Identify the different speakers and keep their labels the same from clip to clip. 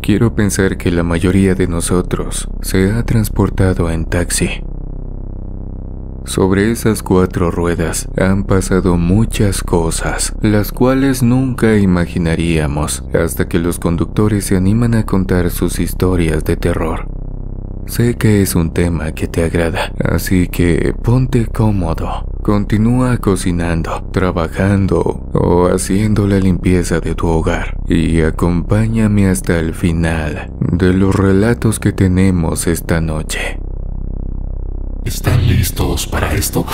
Speaker 1: Quiero pensar que la mayoría de nosotros se ha transportado en taxi. Sobre esas 4 ruedas han pasado muchas cosas, las cuales nunca imaginaríamos hasta que los conductores se animan a contar sus historias de terror. Sé que es un tema que te agrada, así que ponte cómodo. Continúa cocinando, trabajando o haciendo la limpieza de tu hogar y acompáñame hasta el final de los relatos que tenemos esta noche.
Speaker 2: ¿Están listos para esto?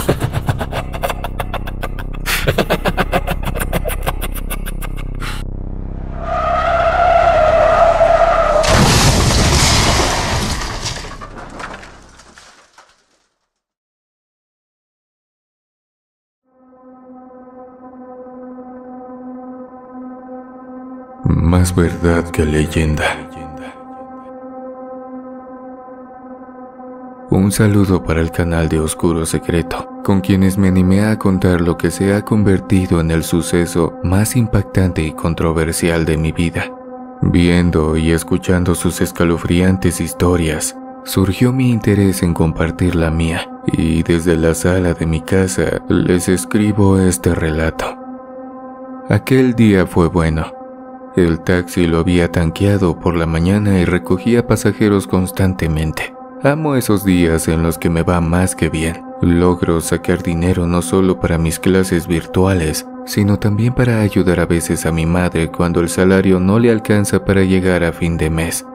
Speaker 1: Más verdad que leyenda. Un saludo para el canal de Oscuro Secreto, con quienes me animé a contar lo que se ha convertido en el suceso más impactante y controversial de mi vida. Viendo y escuchando sus escalofriantes historias, surgió mi interés en compartir la mía, y desde la sala de mi casa les escribo este relato. Aquel día fue bueno. El taxi lo había tanqueado por la mañana y recogía pasajeros constantemente. Amo esos días en los que me va más que bien. Logro sacar dinero no solo para mis clases virtuales, sino también para ayudar a veces a mi madre cuando el salario no le alcanza para llegar a fin de mes.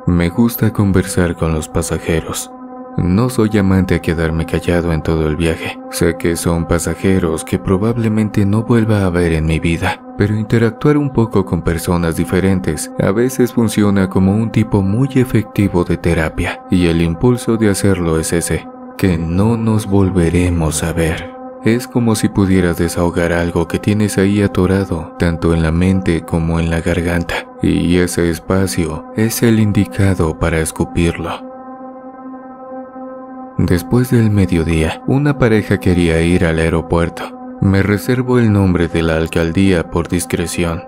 Speaker 1: Me gusta conversar con los pasajeros. No soy amante a quedarme callado en todo el viaje. Sé que son pasajeros que probablemente no vuelva a ver en mi vida, pero interactuar un poco con personas diferentes a veces funciona como un tipo muy efectivo de terapia, y el impulso de hacerlo es ese, que no nos volveremos a ver. Es como si pudieras desahogar algo que tienes ahí atorado, tanto en la mente como en la garganta, y ese espacio es el indicado para escupirlo. Después del mediodía, una pareja quería ir al aeropuerto. Me reservo el nombre de la alcaldía por discreción.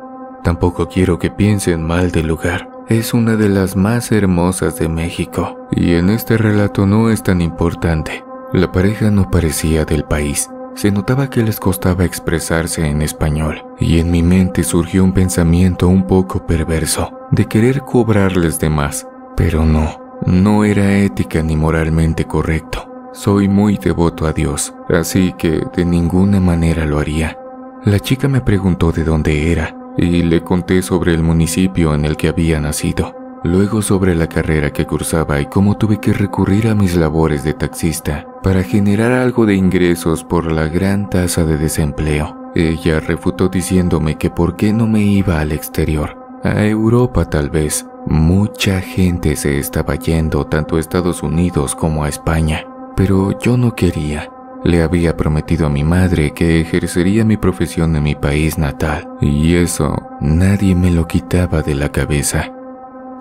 Speaker 1: Tampoco quiero que piensen mal del lugar. Es una de las más hermosas de México, y en este relato no es tan importante. La pareja no parecía del país. Se notaba que les costaba expresarse en español, y en mi mente surgió un pensamiento un poco perverso, de querer cobrarles de más, pero no era ética ni moralmente correcto. Soy muy devoto a Dios, así que de ninguna manera lo haría. La chica me preguntó de dónde era, y le conté sobre el municipio en el que había nacido, luego sobre la carrera que cursaba y cómo tuve que recurrir a mis labores de taxista para generar algo de ingresos por la gran tasa de desempleo. Ella refutó diciéndome que por qué no me iba al exterior, a Europa tal vez. Mucha gente se estaba yendo tanto a Estados Unidos como a España, pero yo no quería. Le había prometido a mi madre que ejercería mi profesión en mi país natal, y eso nadie me lo quitaba de la cabeza.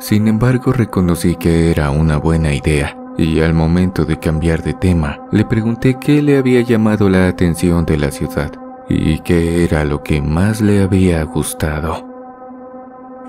Speaker 1: Sin embargo, reconocí que era una buena idea, y al momento de cambiar de tema, le pregunté qué le había llamado la atención de la ciudad, y qué era lo que más le había gustado.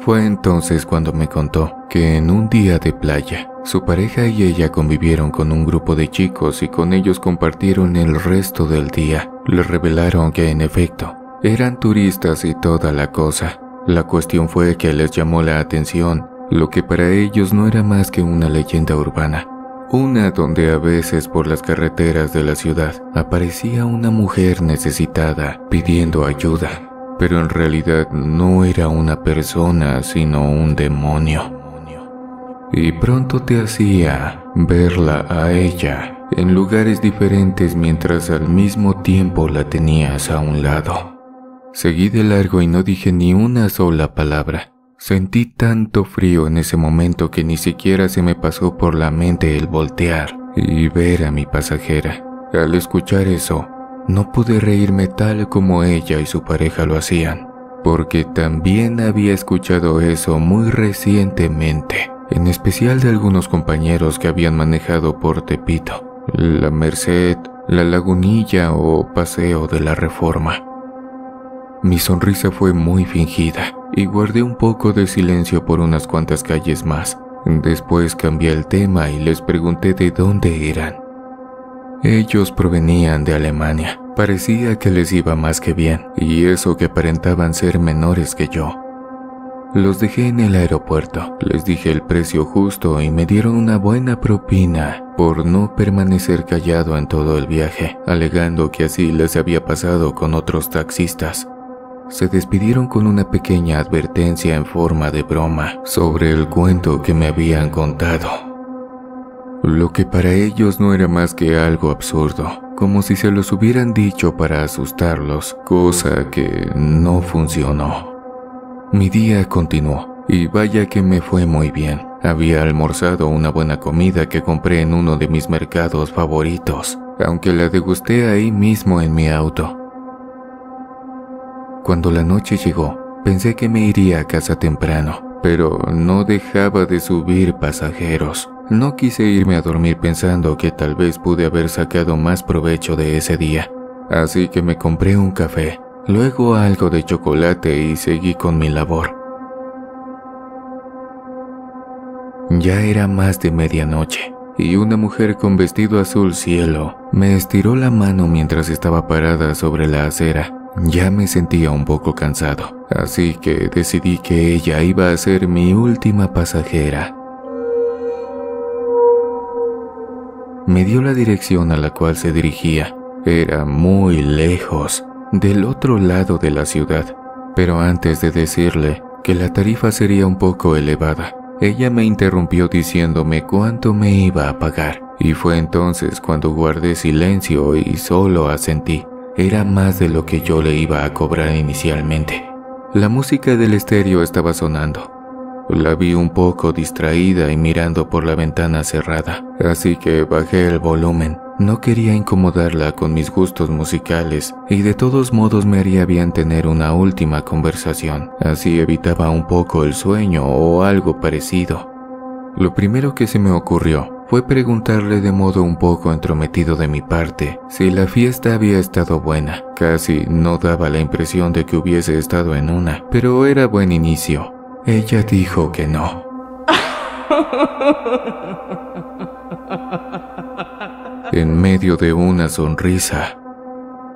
Speaker 1: Fue entonces cuando me contó que en un día de playa, su pareja y ella convivieron con un grupo de chicos y con ellos compartieron el resto del día. Le revelaron que en efecto, eran turistas y toda la cosa. La cuestión fue que les llamó la atención lo que para ellos no era más que una leyenda urbana. Una donde a veces por las carreteras de la ciudad aparecía una mujer necesitada pidiendo ayuda. Pero en realidad no era una persona, sino un demonio. Y pronto te hacía verla a ella en lugares diferentes mientras al mismo tiempo la tenías a un lado. Seguí de largo y no dije ni una sola palabra. Sentí tanto frío en ese momento que ni siquiera se me pasó por la mente el voltear y ver a mi pasajera. Al escuchar eso, no pude reírme tal como ella y su pareja lo hacían, porque también había escuchado eso muy recientemente, en especial de algunos compañeros que habían manejado por Tepito, La Merced, La Lagunilla o Paseo de la Reforma. Mi sonrisa fue muy fingida y guardé un poco de silencio por unas cuantas calles más. Después cambié el tema y les pregunté de dónde eran. Ellos provenían de Alemania. Parecía que les iba más que bien, y eso que aparentaban ser menores que yo. Los dejé en el aeropuerto, les dije el precio justo y me dieron una buena propina por no permanecer callado en todo el viaje, alegando que así les había pasado con otros taxistas. Se despidieron con una pequeña advertencia en forma de broma sobre el cuento que me habían contado. Lo que para ellos no era más que algo absurdo, como si se los hubieran dicho para asustarlos, cosa que no funcionó. Mi día continuó, y vaya que me fue muy bien. Había almorzado una buena comida que compré en uno de mis mercados favoritos, aunque la degusté ahí mismo en mi auto. Cuando la noche llegó, pensé que me iría a casa temprano, pero no dejaba de subir pasajeros. No quise irme a dormir pensando que tal vez pude haber sacado más provecho de ese día, así que me compré un café, luego algo de chocolate y seguí con mi labor. Ya era más de medianoche, y una mujer con vestido azul cielo me estiró la mano mientras estaba parada sobre la acera. Ya me sentía un poco cansado, así que decidí que ella iba a ser mi última pasajera. Me dio la dirección a la cual se dirigía. Era muy lejos, del otro lado de la ciudad, pero antes de decirle que la tarifa sería un poco elevada, ella me interrumpió diciéndome cuánto me iba a pagar, y fue entonces cuando guardé silencio y solo asentí. Era más de lo que yo le iba a cobrar inicialmente. La música del estéreo estaba sonando. La vi un poco distraída y mirando por la ventana cerrada, así que bajé el volumen. No quería incomodarla con mis gustos musicales y de todos modos me haría bien tener una última conversación, así evitaba un poco el sueño o algo parecido. Lo primero que se me ocurrió fue preguntarle de modo un poco entrometido de mi parte si la fiesta había estado buena. Casi no daba la impresión de que hubiese estado en una, pero era buen inicio. Ella dijo que no. En medio de una sonrisa.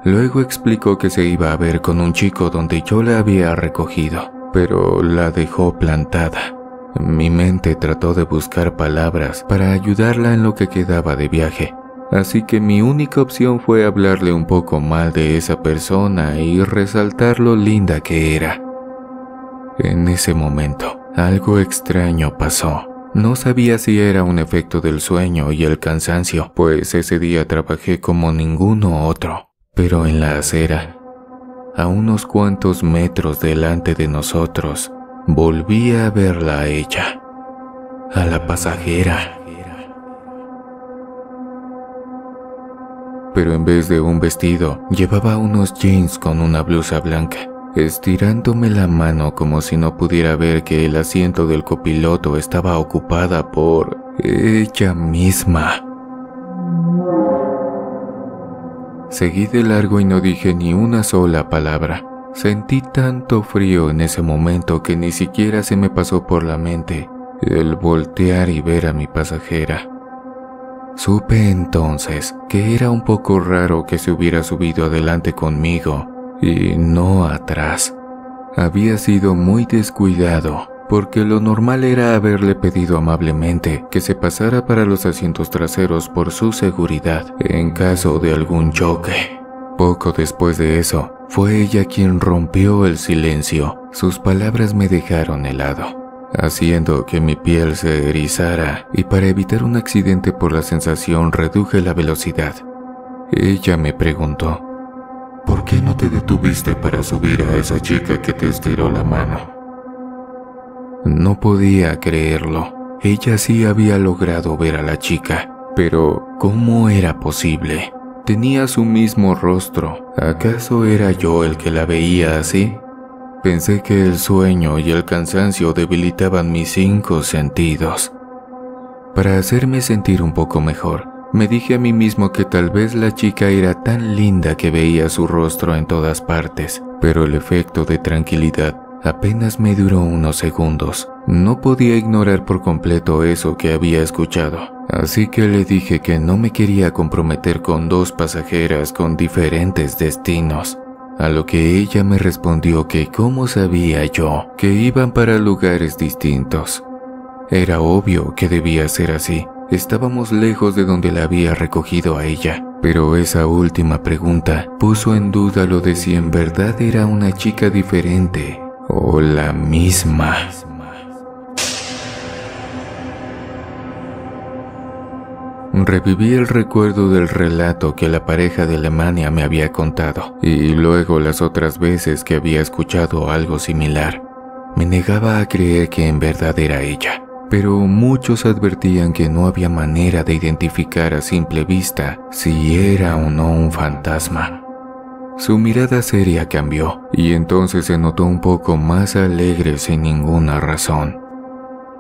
Speaker 1: Luego explicó que se iba a ver con un chico donde yo la había recogido, pero la dejó plantada. Mi mente trató de buscar palabras para ayudarla en lo que quedaba de viaje, así que mi única opción fue hablarle un poco mal de esa persona y resaltar lo linda que era. En ese momento, algo extraño pasó. No sabía si era un efecto del sueño y el cansancio, pues ese día trabajé como ninguno otro. Pero en la acera, a unos cuantos metros delante de nosotros, volví a verla a ella, a la pasajera. Pero en vez de un vestido, llevaba unos jeans con una blusa blanca, estirándome la mano como si no pudiera ver que el asiento del copiloto estaba ocupada por ella misma. Seguí de largo y no dije ni una sola palabra. Sentí tanto frío en ese momento que ni siquiera se me pasó por la mente el voltear y ver a mi pasajera. Supe entonces que era un poco raro que se hubiera subido adelante conmigo y no atrás. Había sido muy descuidado, porque lo normal era haberle pedido amablemente que se pasara para los asientos traseros por su seguridad en caso de algún choque. Poco después de eso, fue ella quien rompió el silencio. Sus palabras me dejaron helado, haciendo que mi piel se erizara, y para evitar un accidente por la sensación reduje la velocidad. Ella me preguntó: ¿por qué no te detuviste para subir a esa chica que te estiró la mano? No podía creerlo. Ella sí había logrado ver a la chica, pero ¿cómo era posible? Tenía su mismo rostro. ¿Acaso era yo el que la veía así? Pensé que el sueño y el cansancio debilitaban mis 5 sentidos. Para hacerme sentir un poco mejor, me dije a mí mismo que tal vez la chica era tan linda que veía su rostro en todas partes, pero el efecto de tranquilidad Apenas me duró unos segundos. No podía ignorar por completo eso que había escuchado, así que le dije que no me quería comprometer con dos pasajeras con diferentes destinos. A lo que ella me respondió que cómo sabía yo que iban para lugares distintos. Era obvio que debía ser así. Estábamos lejos de donde la había recogido a ella, pero esa última pregunta puso en duda lo de si en verdad era una chica diferente o la misma. Reviví el recuerdo del relato que la pareja de Alemania me había contado y luego las otras veces que había escuchado algo similar. Me negaba a creer que en verdad era ella, pero muchos advertían que no había manera de identificar a simple vista si era o no un fantasma. Su mirada seria cambió y entonces se notó un poco más alegre sin ninguna razón.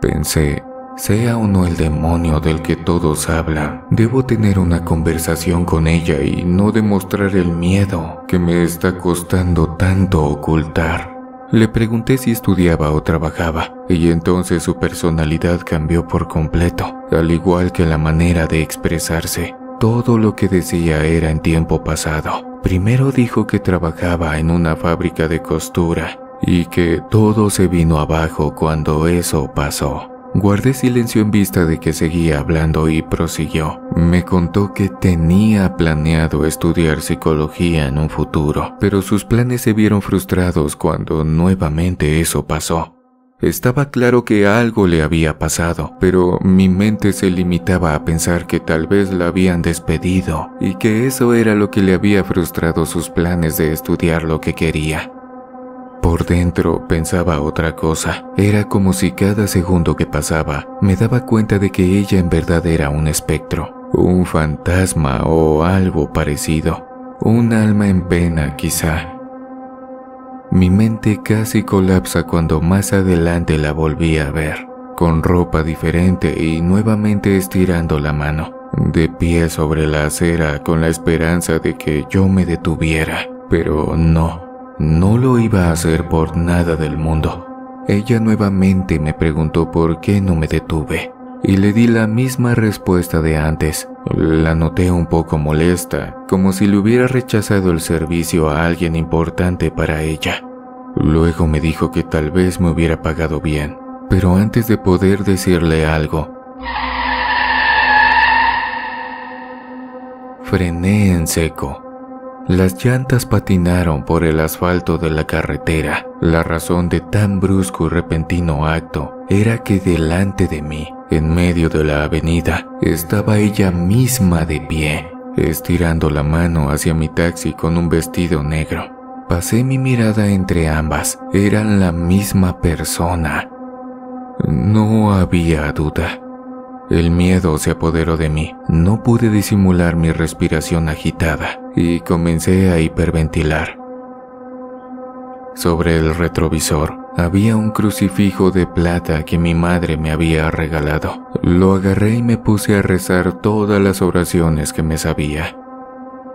Speaker 1: Pensé, sea o no el demonio del que todos hablan, debo tener una conversación con ella y no demostrar el miedo que me está costando tanto ocultar. Le pregunté si estudiaba o trabajaba, y entonces su personalidad cambió por completo, al igual que la manera de expresarse. Todo lo que decía era en tiempo pasado. Primero dijo que trabajaba en una fábrica de costura y que todo se vino abajo cuando eso pasó. Guardé silencio en vista de que seguía hablando y prosiguió. Me contó que tenía planeado estudiar psicología en un futuro, pero sus planes se vieron frustrados cuando nuevamente eso pasó. Estaba claro que algo le había pasado, pero mi mente se limitaba a pensar que tal vez la habían despedido y que eso era lo que le había frustrado sus planes de estudiar lo que quería. Por dentro pensaba otra cosa. Era como si cada segundo que pasaba me daba cuenta de que ella en verdad era un espectro, un fantasma o algo parecido, un alma en pena quizá. Mi mente casi colapsa cuando más adelante la volví a ver, con ropa diferente y nuevamente estirando la mano, de pie sobre la acera con la esperanza de que yo me detuviera, pero no lo iba a hacer por nada del mundo. Ella nuevamente me preguntó por qué no me detuve, y le di la misma respuesta de antes. La noté un poco molesta, como si le hubiera rechazado el servicio a alguien importante para ella. Luego me dijo que tal vez me hubiera pagado bien, pero antes de poder decirle algo, frené en seco. Las llantas patinaron por el asfalto de la carretera. La razón de tan brusco y repentino acto era que delante de mí, en medio de la avenida, estaba ella misma de pie, estirando la mano hacia mi taxi con un vestido negro. Pasé mi mirada entre ambas. Eran la misma persona. No había duda. El miedo se apoderó de mí. No pude disimular mi respiración agitada y comencé a hiperventilar. Sobre el retrovisor había un crucifijo de plata que mi madre me había regalado. Lo agarré y me puse a rezar todas las oraciones que me sabía.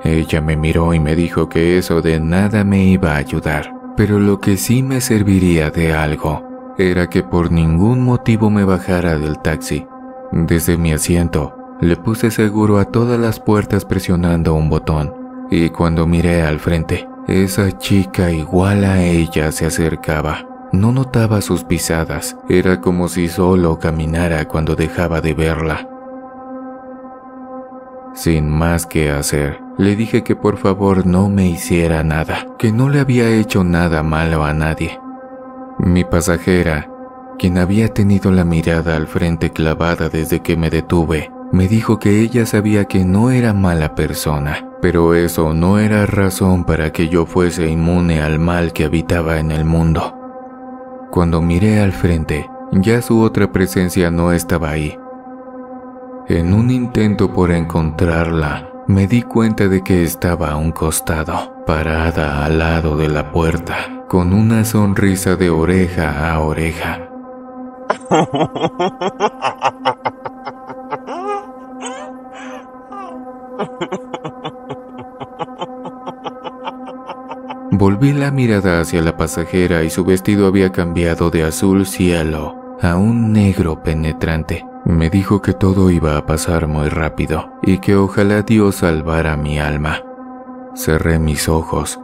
Speaker 1: Ella me miró y me dijo que eso de nada me iba a ayudar, pero lo que sí me serviría de algo era que por ningún motivo me bajara del taxi. Desde mi asiento, le puse seguro a todas las puertas presionando un botón, y cuando miré al frente, esa chica igual a ella se acercaba. No notaba sus pisadas, era como si solo caminara cuando dejaba de verla. Sin más que hacer, le dije que por favor no me hiciera nada, que no le había hecho nada malo a nadie. Mi pasajera, quien había tenido la mirada al frente clavada desde que me detuve, me dijo que ella sabía que no era mala persona, pero eso no era razón para que yo fuese inmune al mal que habitaba en el mundo. Cuando miré al frente, ya su otra presencia no estaba ahí. En un intento por encontrarla, me di cuenta de que estaba a un costado, parada al lado de la puerta, con una sonrisa de oreja a oreja. Volví la mirada hacia la pasajera y su vestido había cambiado de azul cielo a un negro penetrante. Me dijo que todo iba a pasar muy rápido y que ojalá Dios salvara mi alma. Cerré mis ojos,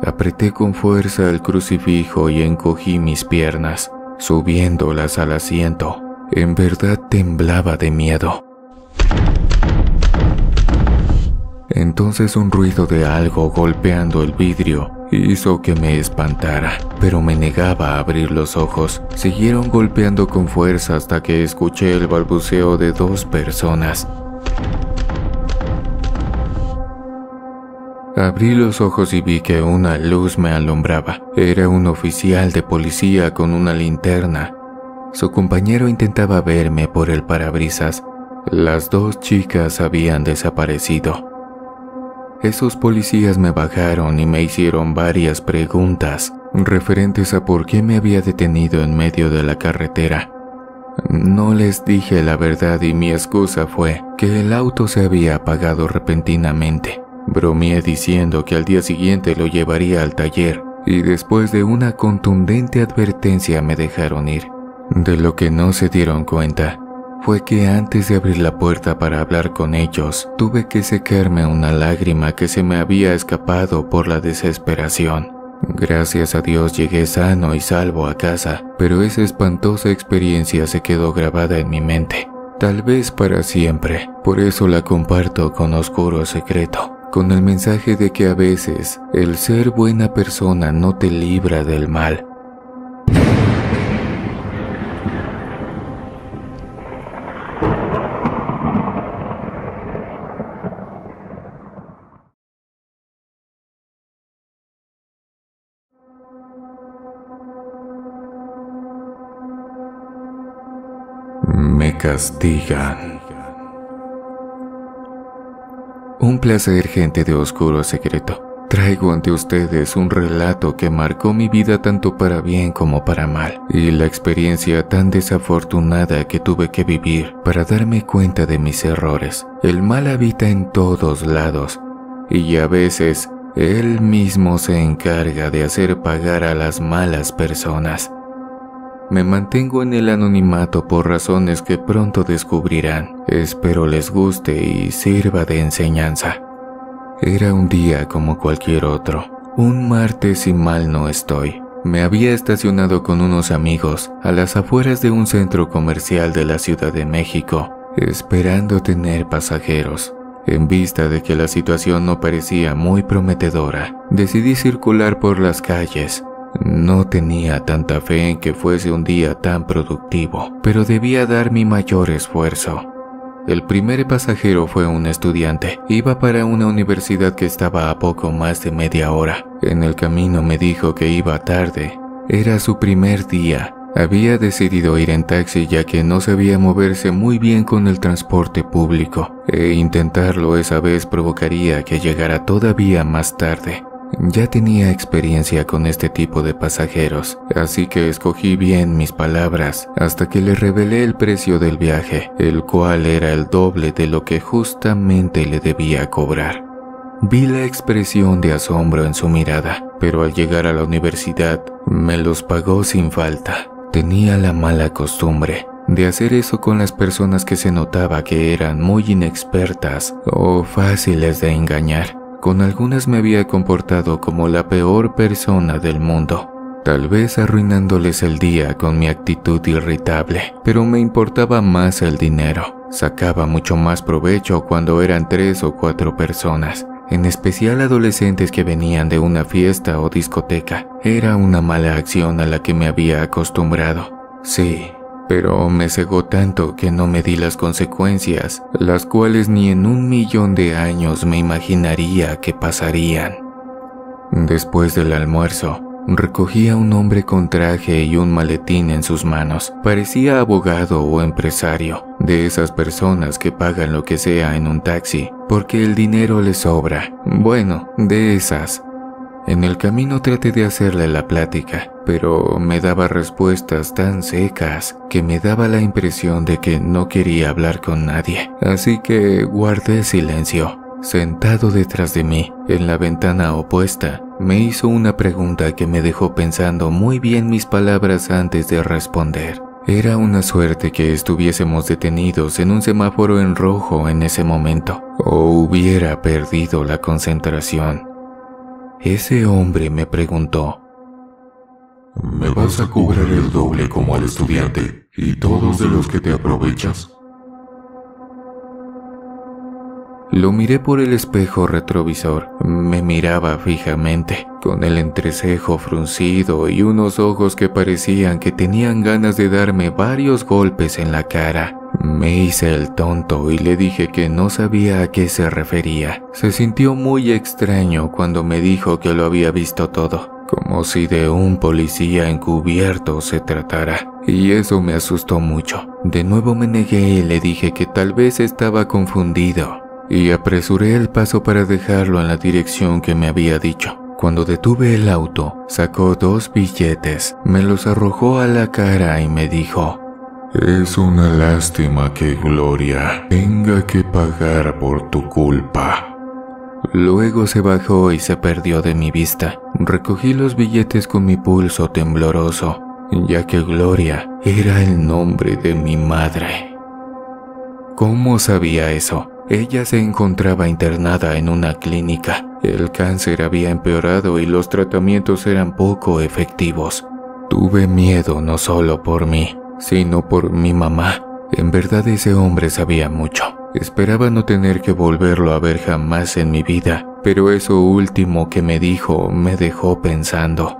Speaker 1: apreté con fuerza el crucifijo y encogí mis piernas, subiéndolas al asiento. En verdad temblaba de miedo. Entonces un ruido de algo golpeando el vidrio hizo que me espantara, pero me negaba a abrir los ojos. Siguieron golpeando con fuerza hasta que escuché el balbuceo de 2 personas. Abrí los ojos y vi que una luz me alumbraba. Era un oficial de policía con una linterna. Su compañero intentaba verme por el parabrisas. Las 2 chicas habían desaparecido. Esos policías me bajaron y me hicieron varias preguntas referentes a por qué me había detenido en medio de la carretera. No les dije la verdad y mi excusa fue que el auto se había apagado repentinamente. Bromeé diciendo que al día siguiente lo llevaría al taller y después de una contundente advertencia me dejaron ir. De lo que no se dieron cuenta fue que antes de abrir la puerta para hablar con ellos, tuve que secarme una lágrima que se me había escapado por la desesperación. Gracias a Dios llegué sano y salvo a casa, pero esa espantosa experiencia se quedó grabada en mi mente, tal vez para siempre. Por eso la comparto con Oscuro Secreto, con el mensaje de que a veces el ser buena persona no te libra del mal. Me castigan. Un placer, gente de Oscuro Secreto. Traigo ante ustedes un relato que marcó mi vida tanto para bien como para mal, y la experiencia tan desafortunada que tuve que vivir para darme cuenta de mis errores. El mal habita en todos lados, y a veces él mismo se encarga de hacer pagar a las malas personas. Me mantengo en el anonimato por razones que pronto descubrirán. Espero les guste y sirva de enseñanza. Era un día como cualquier otro, un martes si mal no estoy. Me había estacionado con unos amigos a las afueras de un centro comercial de la Ciudad de México, esperando tener pasajeros. En vista de que la situación no parecía muy prometedora, decidí circular por las calles. No tenía tanta fe en que fuese un día tan productivo, pero debía dar mi mayor esfuerzo. El primer pasajero fue un estudiante. Iba para una universidad que estaba a poco más de media hora. En el camino me dijo que iba tarde. Era su primer día. Había decidido ir en taxi ya que no sabía moverse muy bien con el transporte público, e intentarlo esa vez provocaría que llegara todavía más tarde. Ya tenía experiencia con este tipo de pasajeros, así que escogí bien mis palabras hasta que le revelé el precio del viaje, el cual era el doble de lo que justamente le debía cobrar. Vi la expresión de asombro en su mirada, pero al llegar a la universidad me los pagó sin falta. Tenía la mala costumbre de hacer eso con las personas que se notaba que eran muy inexpertas o fáciles de engañar. Con algunas me había comportado como la peor persona del mundo, tal vez arruinándoles el día con mi actitud irritable, pero me importaba más el dinero. Sacaba mucho más provecho cuando eran 3 o 4 personas, en especial adolescentes que venían de una fiesta o discoteca. Era una mala acción a la que me había acostumbrado. Sí, pero me cegó tanto que no medí las consecuencias, las cuales ni en 1.000.000 de años me imaginaría que pasarían. Después del almuerzo, recogí a un hombre con traje y un maletín en sus manos. Parecía abogado o empresario, de esas personas que pagan lo que sea en un taxi, porque el dinero les sobra. Bueno, de esas. En el camino traté de hacerle la plática, pero me daba respuestas tan secas que me daba la impresión de que no quería hablar con nadie. Así que guardé silencio. Sentado detrás de mí, en la ventana opuesta, Me hizo una pregunta que me dejó pensando muy bien mis palabras antes de responder. Era una suerte que estuviésemos detenidos en un semáforo en rojo en ese momento, o hubiera perdido la concentración. Ese hombre me preguntó:
Speaker 2: ¿me vas a cobrar el doble como al estudiante y todos de los que te aprovechas?
Speaker 1: Lo miré por el espejo retrovisor. Me miraba fijamente, con el entrecejo fruncido y unos ojos que parecían que tenían ganas de darme varios golpes en la cara. Me hice el tonto y le dije que no sabía a qué se refería. Se sintió muy extraño cuando me dijo que lo había visto todo, como si de un policía encubierto se tratara, y eso me asustó mucho. De nuevo me negué y le dije que tal vez estaba confundido, y apresuré el paso para dejarlo en la dirección que me había dicho. Cuando detuve el auto, sacó 2 billetes, me los arrojó a la cara y me dijo:
Speaker 2: es una lástima que Gloria tenga que pagar por tu culpa.
Speaker 1: Luego se bajó y se perdió de mi vista. Recogí los billetes con mi pulso tembloroso, ya que Gloria era el nombre de mi madre. ¿Cómo sabía eso? Ella se encontraba internada en una clínica. El cáncer había empeorado y los tratamientos eran poco efectivos. Tuve miedo no solo por mí, sino por mi mamá. En verdad ese hombre sabía mucho. Esperaba no tener que volverlo a ver jamás en mi vida, pero eso último que me dijo me dejó pensando.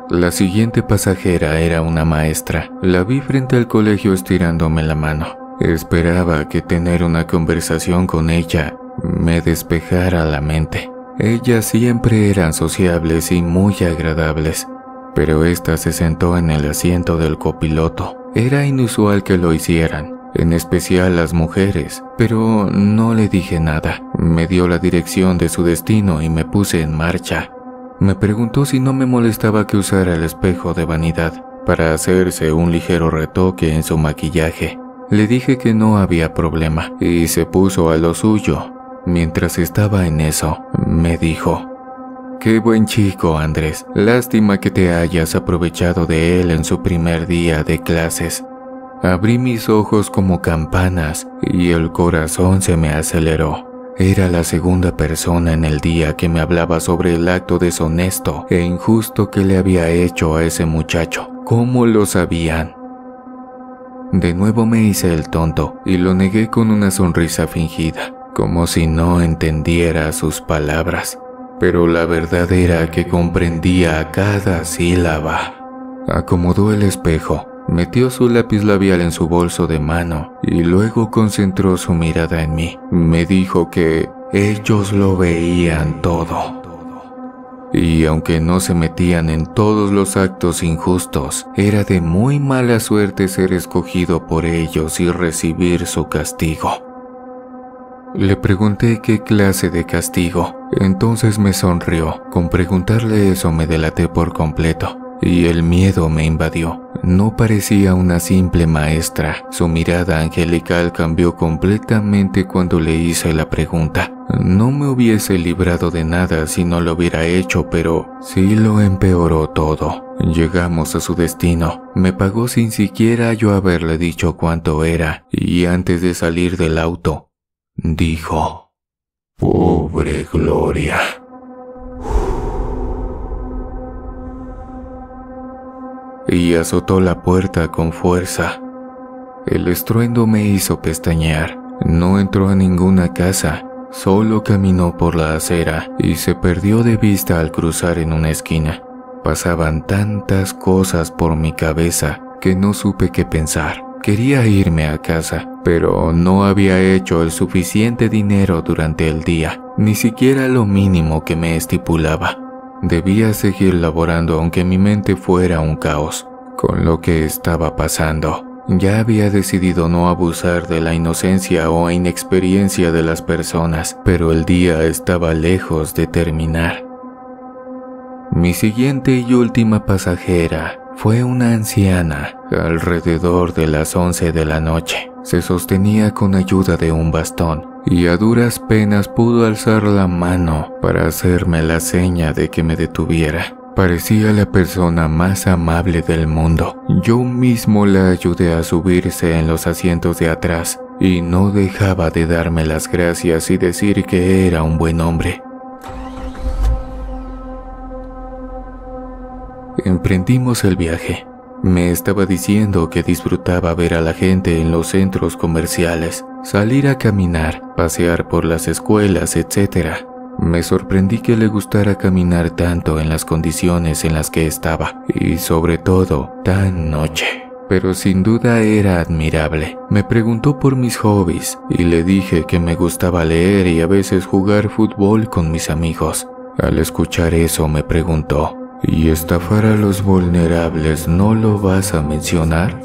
Speaker 1: La siguiente pasajera era una maestra. La vi frente al colegio estirándome la mano. Esperaba que tener una conversación con ella me despejara la mente. Ellas siempre eran sociables y muy agradables, pero esta se sentó en el asiento del copiloto. Era inusual que lo hicieran, en especial las mujeres, pero no le dije nada. Me dio la dirección de su destino y me puse en marcha. Me preguntó si no me molestaba que usara el espejo de vanidad para hacerse un ligero retoque en su maquillaje. Le dije que no había problema y se puso a lo suyo. Mientras estaba en eso, me dijo: «Qué buen chico, Andrés. Lástima que te hayas aprovechado de él en su primer día de clases». Abrí mis ojos como campanas y el corazón se me aceleró. Era la segunda persona en el día que me hablaba sobre el acto deshonesto e injusto que le había hecho a ese muchacho. ¿Cómo lo sabían? De nuevo me hice el tonto y lo negué con una sonrisa fingida, como si no entendiera sus palabras. Pero la verdad era que comprendía cada sílaba. Acomodó el espejo, metió su lápiz labial en su bolso de mano y luego concentró su mirada en mí. Me dijo que ellos lo veían todo. Y aunque no se metían en todos los actos injustos, era de muy mala suerte ser escogido por ellos y recibir su castigo. Le pregunté qué clase de castigo. Entonces me sonrió. Con preguntarle eso me delaté por completo y el miedo me invadió. No parecía una simple maestra. Su mirada angelical cambió completamente cuando le hice la pregunta. No me hubiese librado de nada si no lo hubiera hecho, pero sí lo empeoró todo. Llegamos a su destino. Me pagó sin siquiera yo haberle dicho cuánto era, y antes de salir del auto, dijo:
Speaker 2: «Pobre Gloria».
Speaker 1: Y azotó la puerta con fuerza. El estruendo me hizo pestañear. No entró a ninguna casa, solo caminó por la acera y se perdió de vista al cruzar en una esquina. Pasaban tantas cosas por mi cabeza que no supe qué pensar. Quería irme a casa, pero no había hecho el suficiente dinero durante el día, ni siquiera lo mínimo que me estipulaba. Debía seguir laborando aunque mi mente fuera un caos. Con lo que estaba pasando, ya había decidido no abusar de la inocencia o inexperiencia de las personas, pero el día estaba lejos de terminar. Mi siguiente y última pasajera fue una anciana, alrededor de las 11 de la noche. Se sostenía con ayuda de un bastón y a duras penas pudo alzar la mano para hacerme la seña de que me detuviera. Parecía la persona más amable del mundo. Yo mismo la ayudé a subirse en los asientos de atrás y no dejaba de darme las gracias y decir que era un buen hombre. Emprendimos el viaje. Me estaba diciendo que disfrutaba ver a la gente en los centros comerciales, salir a caminar, pasear por las escuelas, etc. Me sorprendí que le gustara caminar tanto en las condiciones en las que estaba, y sobre todo, tan noche. Pero sin duda era admirable. Me preguntó por mis hobbies, y le dije que me gustaba leer y a veces jugar fútbol con mis amigos. Al escuchar eso me preguntó, ¿y estafar a los vulnerables no lo vas a mencionar?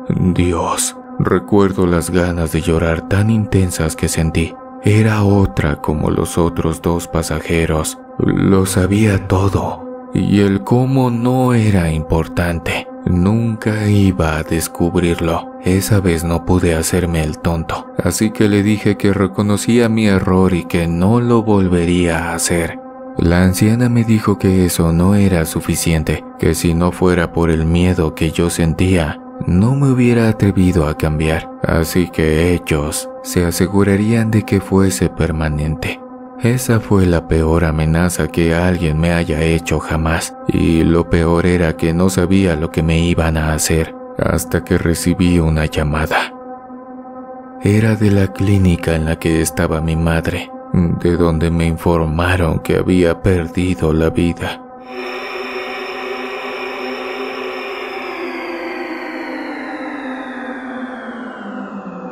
Speaker 1: Dios, recuerdo las ganas de llorar tan intensas que sentí. Era otra como los otros dos pasajeros. Lo sabía todo, y el cómo no era importante. Nunca iba a descubrirlo. Esa vez no pude hacerme el tonto, así que le dije que reconocía mi error y que no lo volvería a hacer. La anciana me dijo que eso no era suficiente, que si no fuera por el miedo que yo sentía, no me hubiera atrevido a cambiar, así que ellos se asegurarían de que fuese permanente. Esa fue la peor amenaza que alguien me haya hecho jamás, y lo peor era que no sabía lo que me iban a hacer hasta que recibí una llamada. Era de la clínica en la que estaba mi madre, de donde me informaron que había perdido la vida.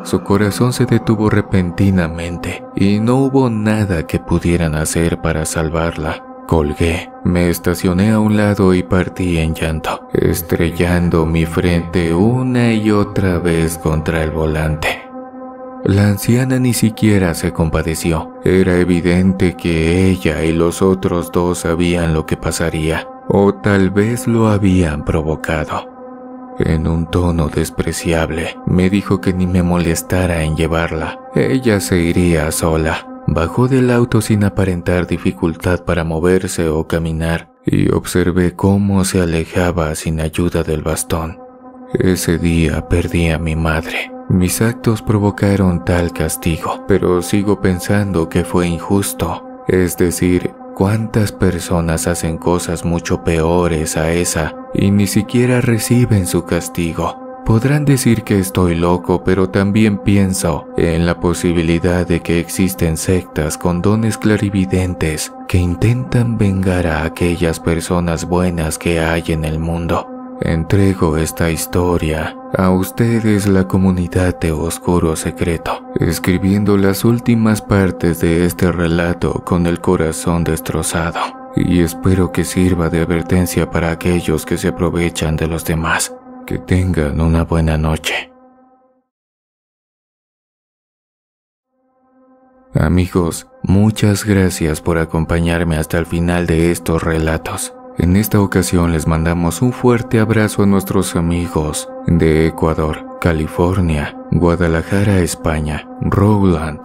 Speaker 1: Su corazón se detuvo repentinamente y no hubo nada que pudieran hacer para salvarla. Colgué, me estacioné a un lado y partí en llanto, estrellando mi frente una y otra vez contra el volante. La anciana ni siquiera se compadeció. Era evidente que ella y los otros dos sabían lo que pasaría, o tal vez lo habían provocado. En un tono despreciable, me dijo que ni me molestara en llevarla. Ella se iría sola. Bajó del auto sin aparentar dificultad para moverse o caminar, y observé cómo se alejaba sin ayuda del bastón. Ese día perdí a mi madre. Mis actos provocaron tal castigo, pero sigo pensando que fue injusto. Es decir, ¿cuántas personas hacen cosas mucho peores a esa y ni siquiera reciben su castigo? Podrán decir que estoy loco, pero también pienso en la posibilidad de que existen sectas con dones clarividentes que intentan vengar a aquellas personas buenas que hay en el mundo. Entrego esta historia a ustedes, la comunidad de Oscuro Secreto, escribiendo las últimas partes de este relato con el corazón destrozado, y espero que sirva de advertencia para aquellos que se aprovechan de los demás. Que tengan una buena noche. Amigos, muchas gracias por acompañarme hasta el final de estos relatos. En esta ocasión les mandamos un fuerte abrazo a nuestros amigos de Ecuador, California, Guadalajara, España, Rowland,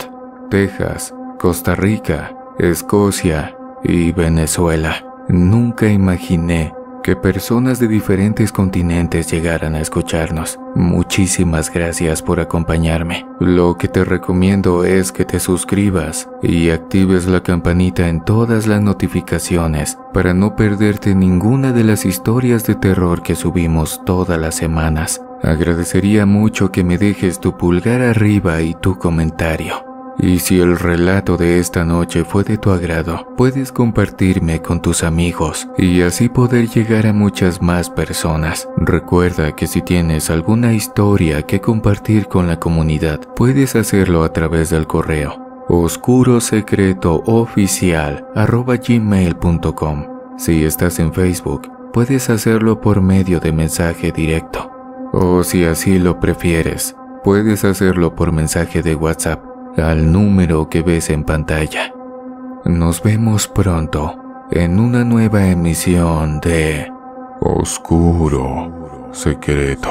Speaker 1: Texas, Costa Rica, Escocia y Venezuela. Nunca imaginé que personas de diferentes continentes llegaran a escucharnos. Muchísimas gracias por acompañarme. Lo que te recomiendo es que te suscribas y actives la campanita en todas las notificaciones para no perderte ninguna de las historias de terror que subimos todas las semanas. Agradecería mucho que me dejes tu pulgar arriba y tu comentario. Y si el relato de esta noche fue de tu agrado, puedes compartirme con tus amigos y así poder llegar a muchas más personas. Recuerda que si tienes alguna historia que compartir con la comunidad, puedes hacerlo a través del correo oscurosecretooficial@gmail.com. Si estás en Facebook, puedes hacerlo por medio de mensaje directo. O si así lo prefieres, puedes hacerlo por mensaje de WhatsApp al número que ves en pantalla. Nos vemos pronto en una nueva emisión de
Speaker 2: Oscuro Secreto.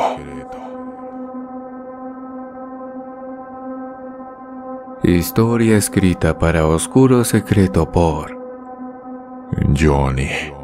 Speaker 1: Historia escrita para Oscuro Secreto por
Speaker 2: Johnny.